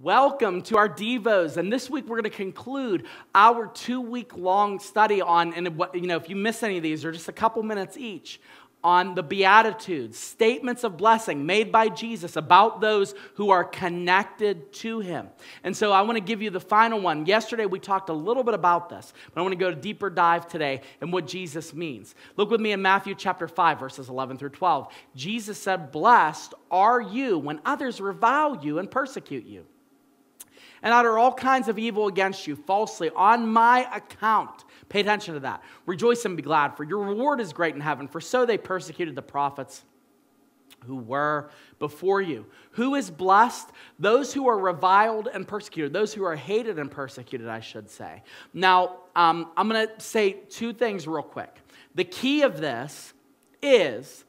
Welcome to our Devos, and this week we're going to conclude our 2-week-long study on, and if you miss any of these, they're just a couple minutes each, on the Beatitudes, statements of blessing made by Jesus about those who are connected to Him. And so I want to give you the final one. Yesterday we talked a little bit about this, but I want to go a deeper dive today in what Jesus means. Look with me in Matthew chapter 5, verses 11 through 12. Jesus said, "Blessed are you when others revile you and persecute you, and utter all kinds of evil against you falsely on my account." Pay attention to that. "Rejoice and be glad, for your reward is great in heaven, for so they persecuted the prophets who were before you." Who is blessed? Those who are reviled and persecuted. Those who are hated and persecuted, I should say. Now, I'm going to say two things real quick. The key of this is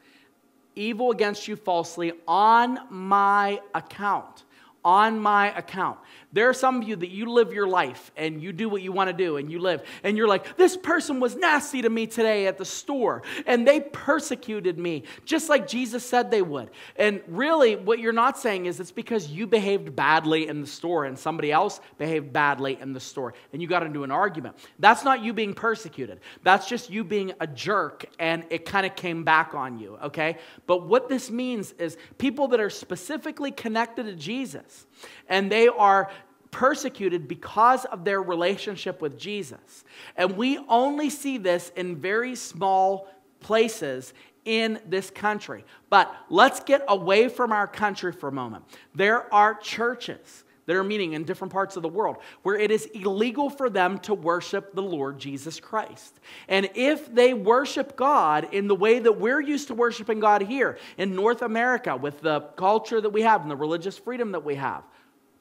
evil against you falsely on my account. On my account. There are some of you that you live your life and you do what you want to do and you live and you're like, this person was nasty to me today at the store and they persecuted me just like Jesus said they would. And really what you're not saying is it's because you behaved badly in the store and somebody else behaved badly in the store and you got into an argument. That's not you being persecuted. That's just you being a jerk and it kind of came back on you, okay? But what this means is people that are specifically connected to Jesus and they are persecuted because of their relationship with Jesus. And we only see this in very small places in this country. But let's get away from our country for a moment. There are churches that are meeting in different parts of the world where it is illegal for them to worship the Lord Jesus Christ. And if they worship God in the way that we're used to worshiping God here in North America with the culture that we have and the religious freedom that we have,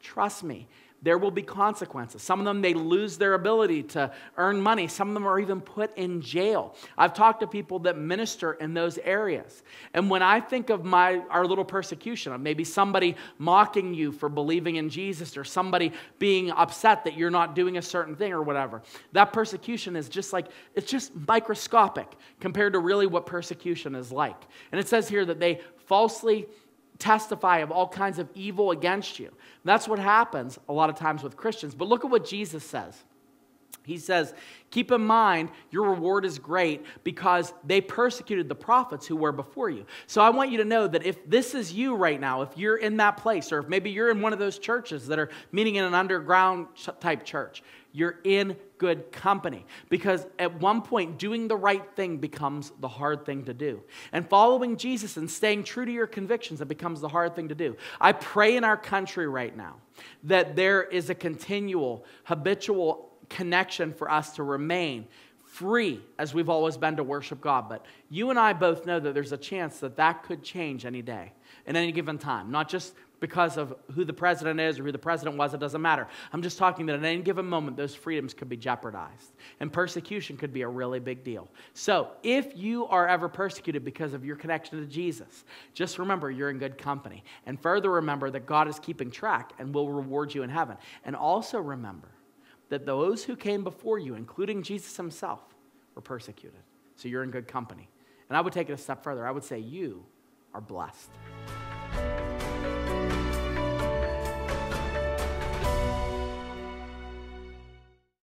trust me, there will be consequences. Some of them, they lose their ability to earn money. Some of them are even put in jail. I've talked to people that minister in those areas. And when I think of our little persecution, of maybe somebody mocking you for believing in Jesus or somebody being upset that you're not doing a certain thing or whatever, that persecution is just like, it's just microscopic compared to really what persecution is like. And it says here that they falsely testify of all kinds of evil against you. That's what happens a lot of times with Christians. But look at what Jesus says. He says, keep in mind, your reward is great because they persecuted the prophets who were before you. So I want you to know that if this is you right now, if you're in that place, or if maybe you're in one of those churches that are meeting in an underground type church, you're in good company. Because at one point, doing the right thing becomes the hard thing to do. And following Jesus and staying true to your convictions, it becomes the hard thing to do. I pray in our country right now that there is a continual, habitual connection for us to remain free as we've always been to worship God. But you and I both know that there's a chance that that could change any day, in any given time. Not just because of who the president is or who the president was, it doesn't matter. I'm just talking that at any given moment, those freedoms could be jeopardized. And persecution could be a really big deal. So if you are ever persecuted because of your connection to Jesus, just remember you're in good company. And further remember that God is keeping track and will reward you in heaven. And also remember that those who came before you, including Jesus himself, were persecuted. So you're in good company. And I would take it a step further. I would say you are blessed.